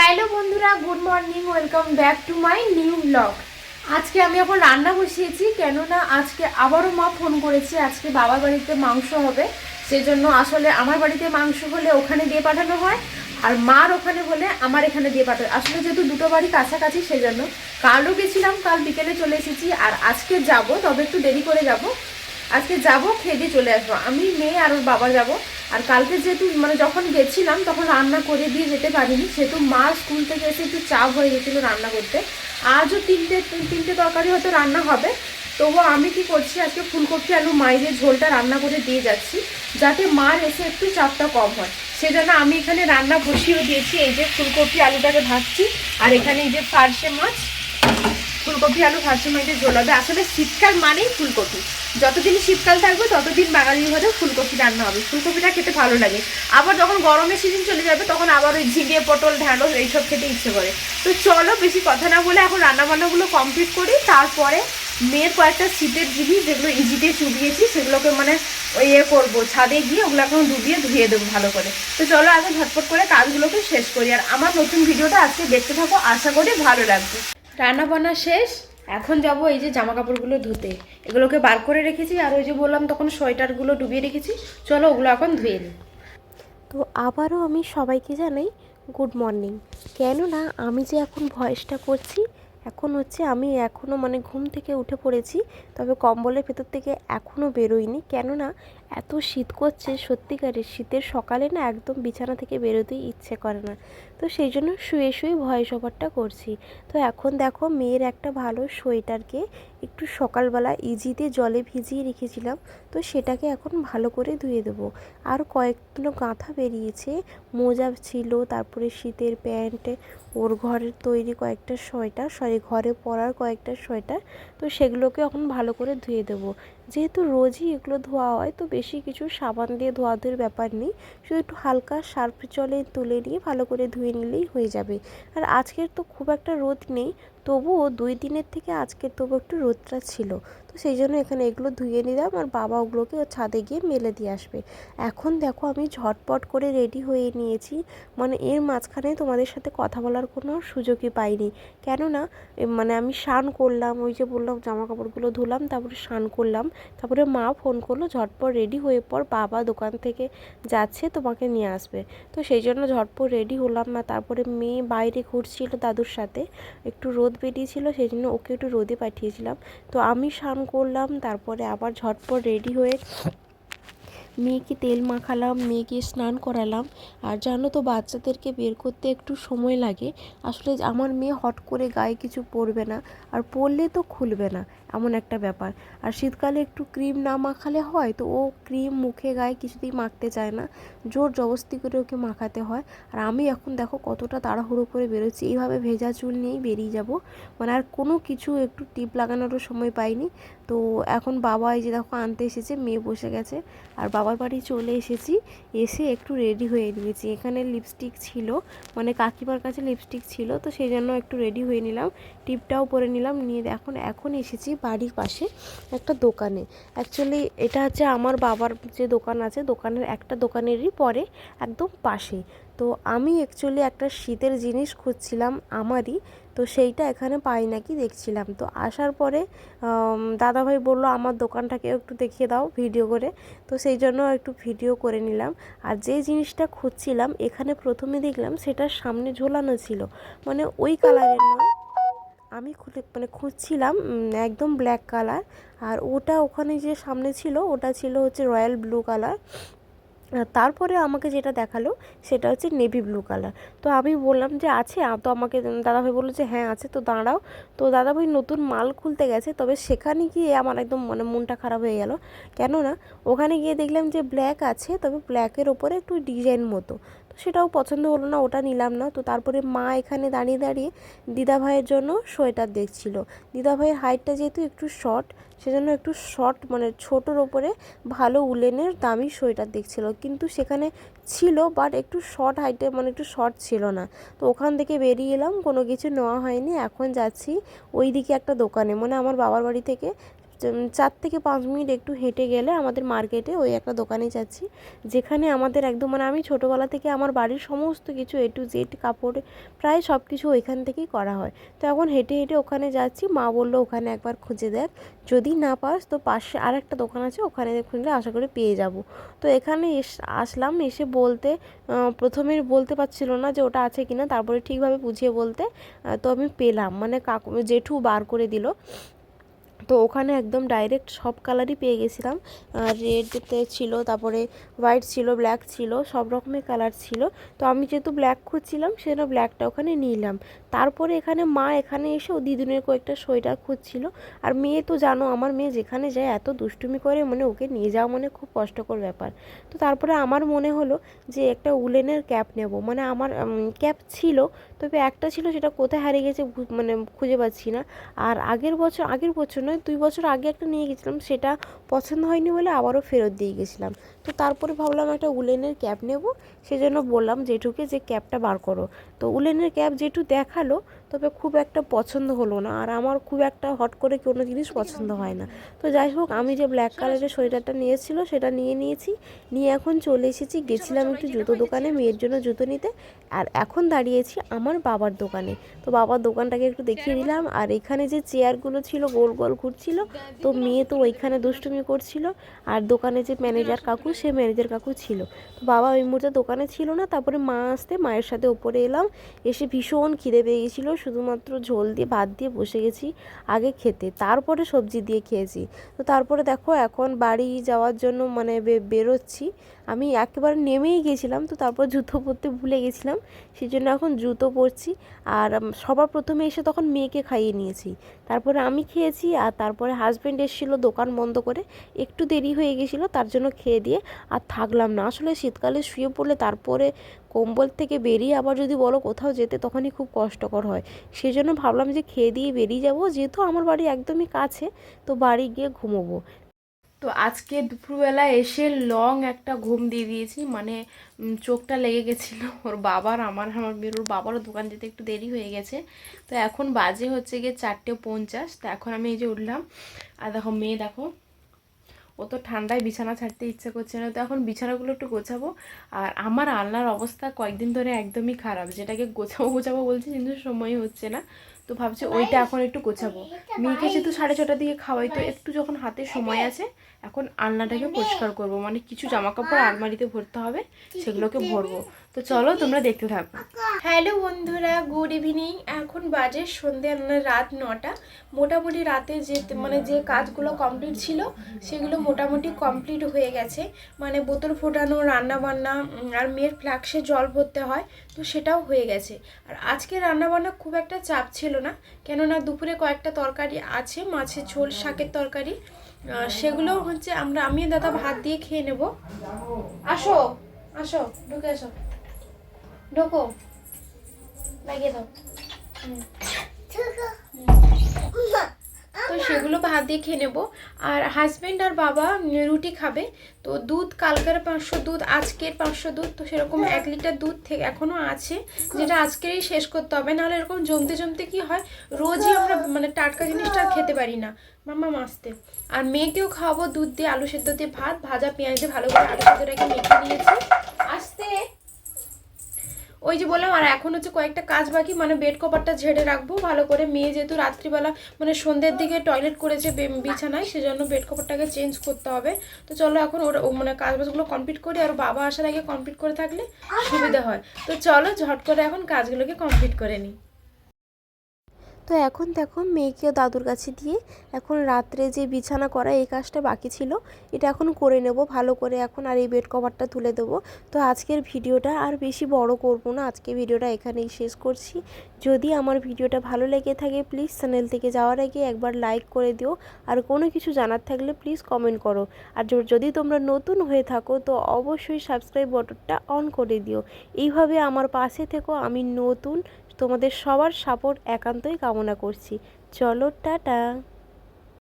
Hello বন্ধুরা, good morning, welcome back to my new blog. আজকে আমি এখন রান্না বসিয়েছি, কেননা আজকে আবারও মা ফোন করেছে। আজকে বাবার বাড়িতে মাংস হবে, সেজন্য আসলে আমার বাড়িতে মাংস হলে ওখানে দিয়ে পাঠানো হয়, আর মার ওখানে হলে আমার এখানে দিয়ে পাঠানো। আসলে যেহেতু দুটো বাড়ি কাছাকাছি, সেজন্য কালও গেছিলাম, কাল বিকেলে চলে এসেছি, আর আজকে যাব, তবে একটু দেরি করে যাব। আজকে যাব, খেয়ে দিয়ে চলে আসবো, আমি, মেয়ে আর ওর বাবা যাব। আর কালকে যেহেতু যখন গেছিলাম তখন রান্না করে দিয়ে যেতে পারিনি, সেহেতু মা স্কুল থেকে এসে একটু চাপ হয়ে গেছিলো রান্না করতে। আজও তিনটে তরকারি হয়তো রান্না হবে। তবুও আমি কি করছি, আজকে ফুলকপি আলু মাইরের ঝোলটা রান্না করে দিয়ে যাচ্ছি, যাতে মার এসে একটু চাপটা কম হয়। সেজন্য আমি এখানে রান্না বসিয়ে দিয়েছি। এই যে ফুলকপি আলুটাকে ভাজছি, আর এখানে এই যে পার্শে মাছ, ফুলকপি আলু ভাজা মাইতে ঝোল হবে। আসলে শীতকাল মানেই ফুলকপি, যতদিন শীতকাল থাকবে ততদিন বাঙালির ঘরে ফুলকপি রান্না হবে। ফুলকপিটা খেতে ভালো লাগে। আবার যখন গরমের সিজন চলে যাবে তখন আবার ওই ঝিঙে, পটল, ঢ্যাঁড়স এইসব খেতে ইচ্ছে করে। তো চলো বেশি কথা না বলে এখন রান্নাবান্নাগুলো কমপ্লিট করি, তারপরে মেয়ের কয়েকটা শীতের জিনিস যেগুলো ইজিতে চুবিয়েছি সেগুলোকে ওই করবো, ছাদে গিয়ে ওগুলো এখন ডুবিয়ে ধুয়ে দেবো ভালো করে। তো চলো আগে ঝটপট করে কাজগুলোকে শেষ করি, আর আমার নতুন ভিডিওটা আজকে দেখতে থাকো, আশা করি ভালো লাগবে। রান্না বান্না শেষ, এখন যাব এই যে জামা কাপড়গুলো ধুতে। এগুলোকে বার করে রেখেছি, আর ওই যে বললাম তখন সোয়েটারগুলো ডুবিয়ে রেখেছি, চলো ওগুলো এখন ধুয়ে নিই। তো আবারও আমি সবাইকে জানাই গুড মর্নিং। কেননা আমি যে এখন ভয়েসটা করছি, এখন হচ্ছে আমি এখনও ঘুম থেকে উঠে পড়েছি, তবে কম্বলের ভেতর থেকে এখনও বেরোইনি। কেননা এত শীত করছে, সত্যিকারের শীতের সকালে না একদম বিছানা থেকে বেরোতেই ইচ্ছে করে না। তো সেই জন্য শুয়ে শুয়ে ভয়েস ওভারটা করছি। তো এখন দেখো, মেয়ের একটা ভালো সোয়েটারকে একটু সকালবেলা ইজিতে জলে ভিজিয়ে রেখেছিলাম, তো সেটাকে এখন ভালো করে ধুয়ে দেবো। আর কয়েকগুলো গাঁথা বেরিয়েছে, মোজা ছিল, তারপরে শীতের প্যান্ট, ওর ঘরের তৈরি কয়েকটা সোয়েটার, ঘরে পরার কয়েকটা সোয়েটার, তো সেগুলোকে এখন ভালো করে ধুয়ে দেবো। যেহেতু রোজই এগুলো ধোয়া হয়, তো বেশি কিছু সাবান দিয়ে ধোয়াধুয়ির ব্যাপার নেই, শুধু একটু হালকা সার্ফ জলে তুলে নিয়ে ভালো করে ধুয়ে নিলেই হয়ে যাবে। আর আজকের তো খুব একটা রোদ নেই, তবুও 2 দিনের থেকে আজকের তবু একটু রোদটা ছিল, তো সেই জন্য এখানে এগুলো ধুয়ে নিলাম, আর বাবা ওগুলোকে ছাদে গিয়ে মেলে দিয়ে আসবে। এখন দেখো আমি ঝটপট করে রেডি হয়ে নিয়েছি, এর মাঝখানে তোমাদের সাথে কথা বলার কোনো সুযোগই পাইনি। কেননা আমি স্নান করলাম, ওই যে বললাম জামা কাপড়গুলো ধুলাম, তারপরে স্নান করলাম, তারপরে মা ফোন করলো ঝটপট রেডি হয়ে পর, বাবা দোকান থেকে যাচ্ছে, তোমাকে নিয়ে আসবে। তো সেই জন্য ঝটপট রেডি হলাম না। তারপরে মেয়ে বাইরে ঘুরছিল দাদুর সাথে, একটু রোদ বেরিয়েছিল, সেই জন্য ওকে একটু রোদে পাঠিয়েছিলাম। তো আমি স্নান করলাম, তারপরে আবার ঝটপট রেডি হয়ে মেয়েকে তেল মাখালাম, মেয়েকে স্নান করালাম। আর জানো তো, বাচ্চাদেরকে বের করতে একটু সময় লাগে। আসলে আমার মেয়ে হট করে গায়ে কিছু পরবে না, আর পরলে তো খুলবে না, এমন একটা ব্যাপার। আর শীতকালে একটু ক্রিম না মাখালে হয়, তো ও ক্রিম মুখে গায়ে কিছুতেই মাখতে চায় না, জোর জবস্তি করে ওকে মাখাতে হয়। আর আমি এখন দেখো কতটা তাড়াহুড়ো করে বেরোচ্ছি, এইভাবে ভেজা চুল নিয়েই বেরিয়ে যাব, আর কোনো কিছু একটু টিপ লাগানোরও সময় পাইনি। তো এখন বাবা এই যে দেখো আনতে এসেছে, মেয়ে বসে গেছে, আর বাবার বাড়ি চলে এসেছি। এসে একটু রেডি হয়ে নিয়েছি। এখানে লিপস্টিক ছিল, কাকিমার কাছে লিপস্টিক ছিল, তো সেই জন্য একটু রেডি হয়ে নিলাম, টিপটাও পরে নিলাম, নিয়ে এখন এসেছি বাড়ির পাশে একটা দোকানে। অ্যাকচুয়ালি এটা হচ্ছে আমার বাবার যে দোকান আছে, দোকানের একটা দোকানেরই পরে একদম পাশে। তো আমি অ্যাকচুয়ালি একটা শীতের জিনিস খুঁজছিলাম আমারই, তো সেইটা এখানে পাই নাকি দেখছিলাম। তো আসার পরে দাদাভাই বলল আমার দোকানটাকেও একটু দেখিয়ে দাও ভিডিও করে, তো সেই জন্য একটু ভিডিও করে নিলাম। আর যে জিনিসটা খুঁজছিলাম এখানে প্রথমে দেখলাম সেটার সামনে ঝোলানো ছিল, ওই কালারের নয়, আমি খুলে খুঁজছিলাম একদম ব্ল্যাক কালার, আর ওটা ওখানে যে সামনে ছিল ওটা ছিল হচ্ছে রয়্যাল ব্লু কালার। তারপরে আমাকে যেটা দেখালো সেটা হচ্ছে নেভি ব্লু কালার। তো আমি বললাম যে আছে, তো আমাকে দাদাভাই বললো যে হ্যাঁ আছে, তো দাঁড়াও। তো দাদাভাই নতুন মাল খুলতে গেছে, তবে সেখানে গিয়ে আমার একদম মনটা খারাপ হয়ে গেল। কেননা ওখানে গিয়ে দেখলাম যে ব্ল্যাক আছে, তবে ব্ল্যাকের ওপরে একটু ডিজাইন মতো, তো সেটাও পছন্দ হলো না, ওটা নিলাম না। তো তারপরে মা এখানে দাঁড়িয়ে দাঁড়িয়ে দিদাভাইয়ের জন্য সোয়েটার দেখছিল। দিদাভাইয়ের হাইটটা যেহেতু একটু শর্ট, সেজন্য একটু শর্ট ছোটোর ওপরে ভালো উলেনের দামি সোয়েটার দেখছিল, কিন্তু সেখানে ছিল বাট একটু শর্ট হাইটে, একটু শর্ট ছিল না। তো ওখান থেকে বেরিয়ে এলাম, কোনো কিছু নেওয়া হয়নি। এখন যাচ্ছি ওই দিকে একটা দোকানে, আমার বাবার বাড়ি থেকে 4 থেকে 5 মিনিট একটু হেঁটে গেলে আমাদের মার্কেটে ওই একটা দোকানে যাচ্ছি, যেখানে আমাদের একদম মানে আমি ছোটোবেলা থেকে আমার বাড়ির সমস্ত কিছু A to Z কাপড় প্রায় সব কিছু ওইখান থেকেই করা হয়। তো এখন হেঁটে হেঁটে ওখানে যাচ্ছি। মা বললো ওখানে একবার খুঁজে দেখ, যদি না পাস তো পাশে আরেকটা দোকান আছে, ওখানে খুঁজলে আশা করি পেয়ে যাব। তো এখানে আসলাম, এসে বলতে প্রথমে বলতে পারছিল না যে ওটা আছে কিনা, তারপরে ঠিকভাবে বুঝিয়ে বলতে তো আমি পেলাম, মানে কাকু জেঠু বার করে দিল। তো ওখানে একদম ডাইরেক্ট সব কালারই পেয়ে গেছিলাম। রেডতে ছিল, তারপরে হোয়াইট ছিল, ব্ল্যাক ছিল, সব রকমের কালার ছিল। তো আমি যেহেতু ব্ল্যাক খুঁজছিলাম সেজন্য ব্ল্যাকটা ওখানে নিলাম। তারপরে এখানে মা এখানে এসে ও দিদুনের কয়েকটা সোয়েটার খুঁজছিল। আর মেয়ে তো জানো, আমার মেয়ে যেখানে যায় এত দুষ্টুমি করে, মানে ওকে নিয়ে যাওয়া মানে খুব কষ্টকর ব্যাপার। তো তারপরে আমার মনে হলো যে একটা উলেনের ক্যাপ নেব, মানে আমার ক্যাপ ছিল, তবে একটা ছিল সেটা কোথায় হারিয়ে গেছে মানে খুঁজে পাচ্ছি না। আর আগের বছর নয়, 2 বছর আগে একটা নিয়ে গেছিলাম, সেটা পছন্দ হয়নি বলে আবারও ফেরত দিয়ে গেছিলাম। তো তারপরে ভাবলাম একটা উলেনের ক্যাপ নেব, সেজন্য বললাম জেঠুকে যে ক্যাপটা বার করো। তো উলেনের ক্যাপ জেঠু দেখালো, তবে খুব একটা পছন্দ হলো না। আর আমার খুব একটা হট করে কোনো জিনিস পছন্দ হয় না। তো যাই হোক, আমি যে ব্ল্যাক কালারের সোয়েটারটা নিয়েছিল সেটা নিয়েছি, নিয়ে এখন চলে এসেছি। গেছিলাম একটু জুতো দোকানে মেয়ের জন্য জুতো নিতে, আর এখন দাঁড়িয়েছি আমার বাবার দোকানে। তো বাবার দোকানটাকে একটু দেখিয়ে দিলাম। আর এখানে যে চেয়ারগুলো ছিল গোল গোল ঘুরছিল, তো মেয়ে তো ওইখানে দুষ্টুমি করছিল। আর দোকানে যে ম্যানেজার কাকু, সে ম্যানেজার কাকু ছিল। তো বাবা ওই মুহূর্তে দোকানে ছিল না। তারপরে মা আসতে মায়ের সাথে ওপরে এলাম, এসে ভীষণ খিদে পেয়ে গেছিলো, শুধুমাত্র ঝোল দিয়ে ভাত দিয়ে বসে গেছি আগে খেতে, তারপরে সবজি দিয়ে খেয়েছি। তো তারপরে দেখো এখন বাড়ি যাওয়ার জন্য মানে বেরোচ্ছি। আমি একেবারে নেমেই গেছিলাম, তো তারপর জুতো পরতে ভুলে গেছিলাম, সেই জন্য এখন জুতো পরছি। আর সবার প্রথমে এসে তখন মেয়েকে খাইয়ে নিয়েছি, তারপরে আমি খেয়েছি। আর তারপরে হাজব্যান্ড এসেছিলো দোকান বন্ধ করে, একটু দেরি হয়ে গেছিলো, তার জন্য খেয়ে দিয়ে আর থাকলাম না। আসলে শীতকালে শুয়ে পড়লে তারপরে কম্বল থেকে বেরিয়ে আবার যদি বলো কোথাও যেতে, তখনই খুব কষ্টকর হয়। সেই জন্য ভাবলাম যে খেয়ে দিয়ে বেরিয়ে যাব, যেহেতু আমার বাড়ি একদমই কাছে, তো বাড়ি গিয়ে ঘুমোবো। তো আজকে দুপুরবেলা এসে লং একটা ঘুম দিয়ে দিয়েছি, মানে চোখটা লেগে গেছিলো ওর বাবার, আমার মেয়ের, ওর বাবারও দোকান যেতে একটু দেরি হয়ে গেছে। তো এখন বাজে হচ্ছে গিয়ে 4:50। তো এখন আমি এই যে উঠলাম, আর দেখো মেয়ে দেখো, ও তো ঠান্ডায় বিছানা ছাড়তে ইচ্ছে করছে না। তো এখন বিছানাগুলো একটু গোছাবো। আর আমার আলনার অবস্থা কয়েকদিন ধরে একদমই খারাপ, যেটাকে গোছাবো বলছি কিন্তু সময় হচ্ছে না। তো ভাবছি ওইটা এখন একটু গোছাবো। মেয়েকে যেহেতু 6:30 দিকে খাওয়াই, তো একটু যখন হাতে সময় আছে এখন আলনাটাকে পরিষ্কার করব, মানে কিছু জামা কাপড় আলমারিতে ভরতে হবে, সেগুলোকে ভরবো। তো চলো তোমরা দেখতে থাকো। হ্যালো বন্ধুরা, গুড ইভিনিং। এখন বাজে সন্ধ্যে রাত 9টা। মোটামুটি রাতে যে কাজগুলো কমপ্লিট ছিল সেগুলো মোটামুটি কমপ্লিট হয়ে গেছে। মানে বোতল ফোটানো, রান্নাবান্না, আর মেয়ের ফ্লাক্সে জল ভরতে হয়, তো সেটাও হয়ে গেছে। আর আজকে রান্নাবান্না খুব একটা চাপ ছিল না, কেননা দুপুরে কয়েকটা তরকারি আছে, মাছের ঝোল, শাকের তরকারি, সেগুলো হচ্ছে আমি দাদা ভাত দিয়ে খেয়ে নেব। আসো আসো, ঢুকে আসো, ঢোকো, লাগিয়ে দাও। তো সেগুলো ভাত দিয়ে খেয়ে নেবো। আর হাজব্যান্ড আর বাবা রুটি খাবে। তো দুধ কালকের 500 দুধ, আজকের 500 দুধ, তো সেরকম 1 লিটার দুধ থেকে এখনও আছে, যেটা আজকেরই শেষ করতে হবে, নাহলে এরকম জমতে জমতে কি হয়, রোজই আমরা মানে টাটকা জিনিসটা আর খেতে পারি না। মাম্মা মাসতে। আর মেয়েকেও খাওয়াবো দুধ দিয়ে, আলু সেদ্ধ দিয়ে ভাত, ভাজা পেঁয়াজ দিয়ে ভালো করে আলু সেদ্ধটাকে মেখে দিয়েছি। আসতে ওই যে বললাম। আর এখন হচ্ছে কয়েকটা কাজ বাকি, মানে বেড কভারটা ঝেড়ে রাখবো ভালো করে। মেয়ে যেহেতু রাত্রিবেলা মানে সন্ধ্যের দিকে টয়লেট করেছে বিছানায়, সেজন্য বেড কভারটাকে চেঞ্জ করতে হবে। তো চলো এখন ওর মানে কাজবাজগুলো কমপ্লিট করি, আর বাবা আসার আগে কমপ্লিট করে থাকলে সুবিধা হয়। তো চলো ঝট করে এখন কাজগুলোকে কমপ্লিট করে নিই। তো এখন দেখো মেয়েকেও দাদুর কাছে দিয়ে এখন রাত্রে যে বিছানা করা এই কাজটা বাকি ছিল, এটা এখন করে নেব ভালো করে এখন। আর এই বেড কভারটা তুলে দেবো। তো আজকের ভিডিওটা আর বেশি বড় করব না, আজকে ভিডিওটা এখানেই শেষ করছি। যদি আমার ভিডিওটা ভালো লেগে থাকে প্লিজ চ্যানেল থেকে যাওয়ার আগে একবার লাইক করে দিও। আর কোনো কিছু জানার থাকলে প্লিজ কমেন্ট করো। আর যদি তোমরা নতুন হয়ে থাকো তো অবশ্যই সাবস্ক্রাইব বাটনটা অন করে দিও। এইভাবে আমার পাশে থেকো, আমি নতুন, তোমাদের সবার সাপোর্ট একান্তই কামনা করছি। চলো টাটা।